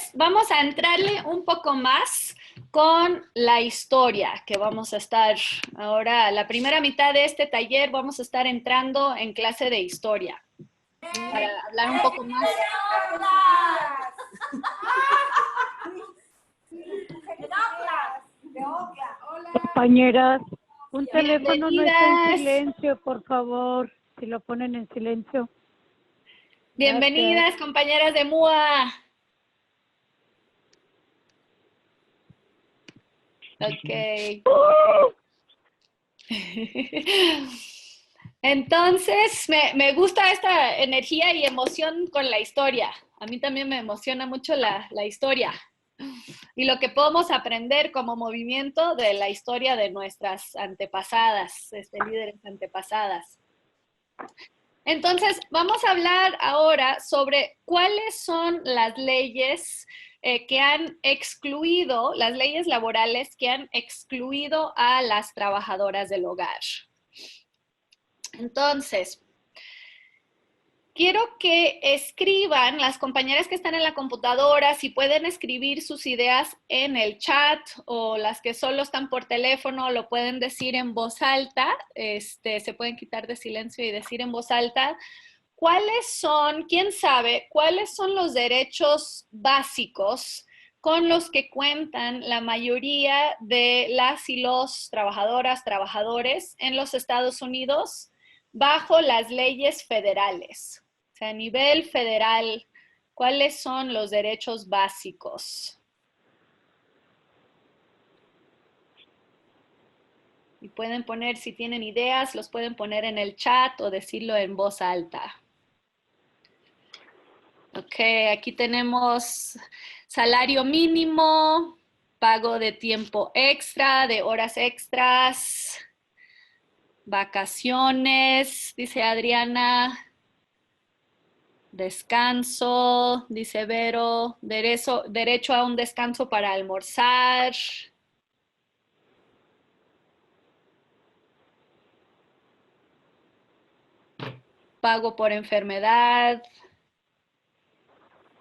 Entonces, vamos a entrarle un poco más con la historia que vamos a estar ahora, la primera mitad de este taller vamos a estar entrando en clase de historia para hablar un poco más. Compañeras, un teléfono no está en Bienvenidas. silencio, por favor, si lo ponen en silencio. Bienvenidas, Gracias. compañeras de MUA. Ok. Entonces, me gusta esta energía y emoción con la historia. A mí también me emociona mucho la historia y lo que podemos aprender como movimiento de la historia de nuestras antepasadas, líderes antepasadas. Entonces, vamos a hablar ahora sobre cuáles son las leyes que han excluido, las leyes laborales que han excluido a las trabajadoras del hogar. Entonces, quiero que escriban, las compañeras que están en la computadora, si pueden escribir sus ideas en el chat o las que solo están por teléfono, lo pueden decir en voz alta, se pueden quitar de silencio y decir en voz alta. ¿Cuáles son, quién sabe, cuáles son los derechos básicos con los que cuentan la mayoría de las y los trabajadoras, trabajadores en los Estados Unidos bajo las leyes federales? O sea, a nivel federal, ¿cuáles son los derechos básicos? Y pueden poner, si tienen ideas, los pueden poner en el chat o decirlo en voz alta. Ok, aquí tenemos salario mínimo, pago de tiempo extra, de horas extras, vacaciones, dice Adriana, descanso, dice Vero, derecho a un descanso para almorzar. Pago por enfermedad,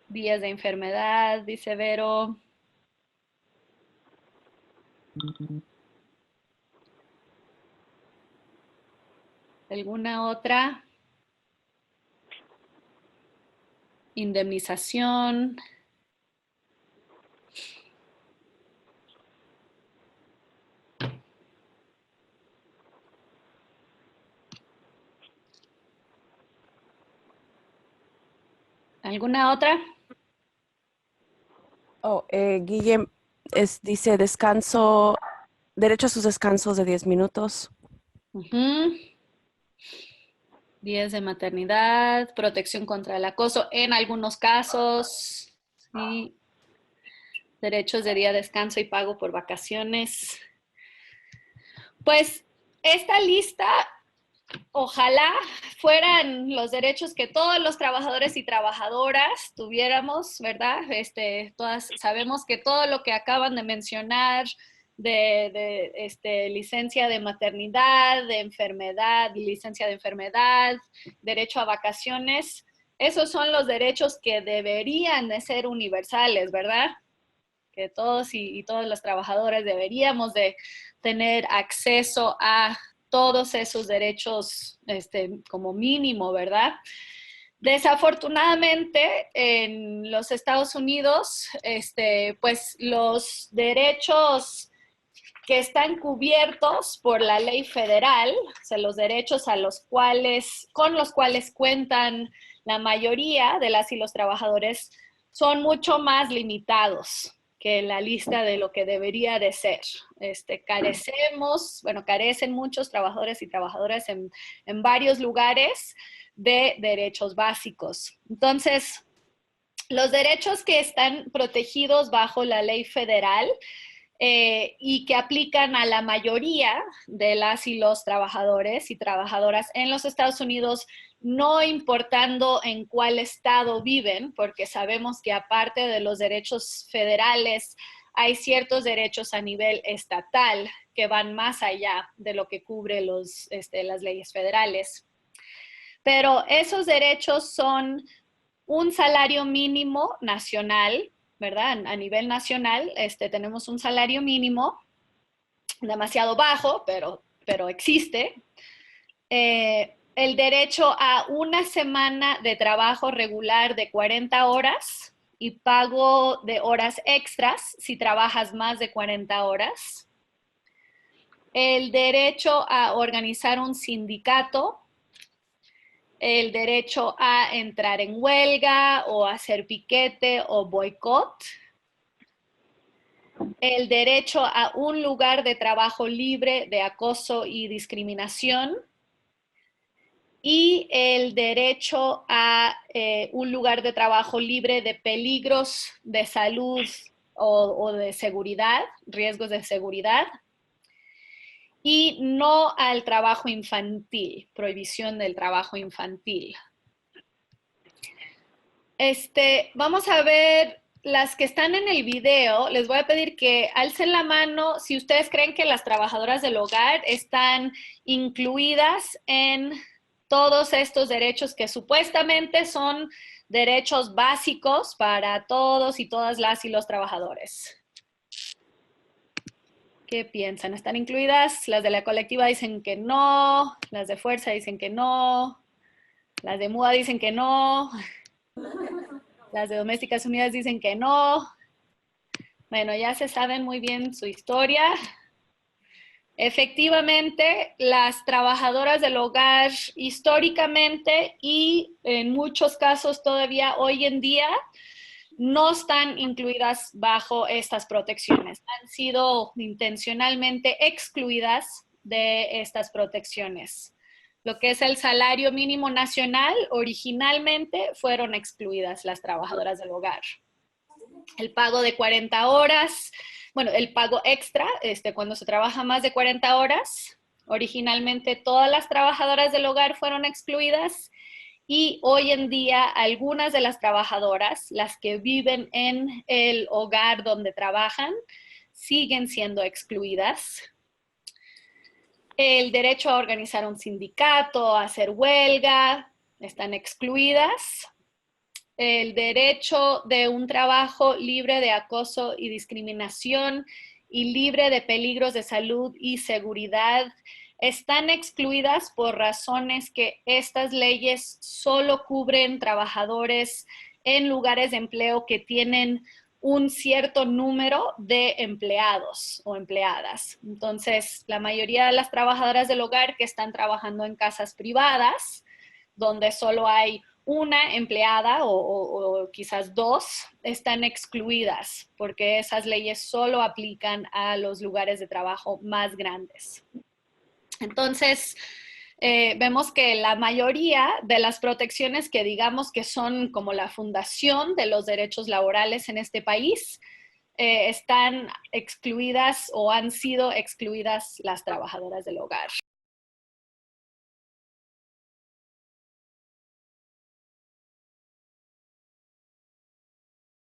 días de enfermedad, dice Vero. ¿Alguna otra? Indemnización. ¿Alguna otra? Guille dice descanso, derecho a sus descansos de 10 minutos. Días de maternidad, protección contra el acoso en algunos casos, ¿sí? Derechos de día de descanso y pago por vacaciones. Pues esta lista, ojalá fueran los derechos que todos los trabajadores y trabajadoras tuviéramos, ¿verdad? Todas sabemos que todo lo que acaban de mencionar de licencia de maternidad, de enfermedad, licencia de enfermedad, derecho a vacaciones, esos son los derechos que deberían de ser universales, ¿verdad? Que todos y todas las trabajadoras deberíamos de tener acceso a todos esos derechos como mínimo, ¿verdad? Desafortunadamente, en los Estados Unidos, pues los derechos que están cubiertos por la ley federal, o sea, los derechos con los cuales cuentan la mayoría de las y los trabajadores, son mucho más limitados que la lista de lo que debería de ser. Carecen muchos trabajadores y trabajadoras en varios lugares de derechos básicos. Entonces, los derechos que están protegidos bajo la ley federal y que aplican a la mayoría de las y los trabajadores y trabajadoras en los Estados Unidos, no importando en cuál estado viven, porque sabemos que aparte de los derechos federales, hay ciertos derechos a nivel estatal que van más allá de lo que cubre las leyes federales. Pero esos derechos son un salario mínimo nacional ¿verdad? A nivel nacional tenemos un salario mínimo demasiado bajo, pero existe. El derecho a una semana de trabajo regular de 40 horas y pago de horas extras si trabajas más de 40 horas. El derecho a organizar un sindicato, el derecho a entrar en huelga o hacer piquete o boicot, el derecho a un lugar de trabajo libre de acoso y discriminación y el derecho a un lugar de trabajo libre de peligros de salud o de seguridad, riesgos de seguridad. Y no al trabajo infantil, prohibición del trabajo infantil. Vamos a ver las que están en el video. Les voy a pedir que alcen la mano si ustedes creen que las trabajadoras del hogar están incluidas en todos estos derechos que supuestamente son derechos básicos para todos y todas las y los trabajadores. ¿Qué piensan? ¿Están incluidas? Las de la colectiva dicen que no, las de fuerza dicen que no, las de MUA dicen que no, las de Domésticas Unidas dicen que no. Bueno, ya se saben muy bien su historia. Efectivamente, las trabajadoras del hogar históricamente y en muchos casos todavía hoy en día no están incluidas bajo estas protecciones. Han sido intencionalmente excluidas de estas protecciones. Lo que es el salario mínimo nacional, originalmente fueron excluidas las trabajadoras del hogar. El pago de 40 horas, bueno, el pago extra, cuando se trabaja más de 40 horas, originalmente todas las trabajadoras del hogar fueron excluidas. Y hoy en día algunas de las trabajadoras, las que viven en el hogar donde trabajan, siguen siendo excluidas. El derecho a organizar un sindicato, a hacer huelga, están excluidas. El derecho de un trabajo libre de acoso y discriminación y libre de peligros de salud y seguridad están excluidas por razones que estas leyes solo cubren trabajadores en lugares de empleo que tienen un cierto número de empleados o empleadas. Entonces, la mayoría de las trabajadoras del hogar que están trabajando en casas privadas, donde solo hay una empleada o quizás dos, están excluidas porque esas leyes solo aplican a los lugares de trabajo más grandes. Entonces, vemos que la mayoría de las protecciones que digamos que son como la fundación de los derechos laborales en este país, están excluidas o han sido excluidas las trabajadoras del hogar.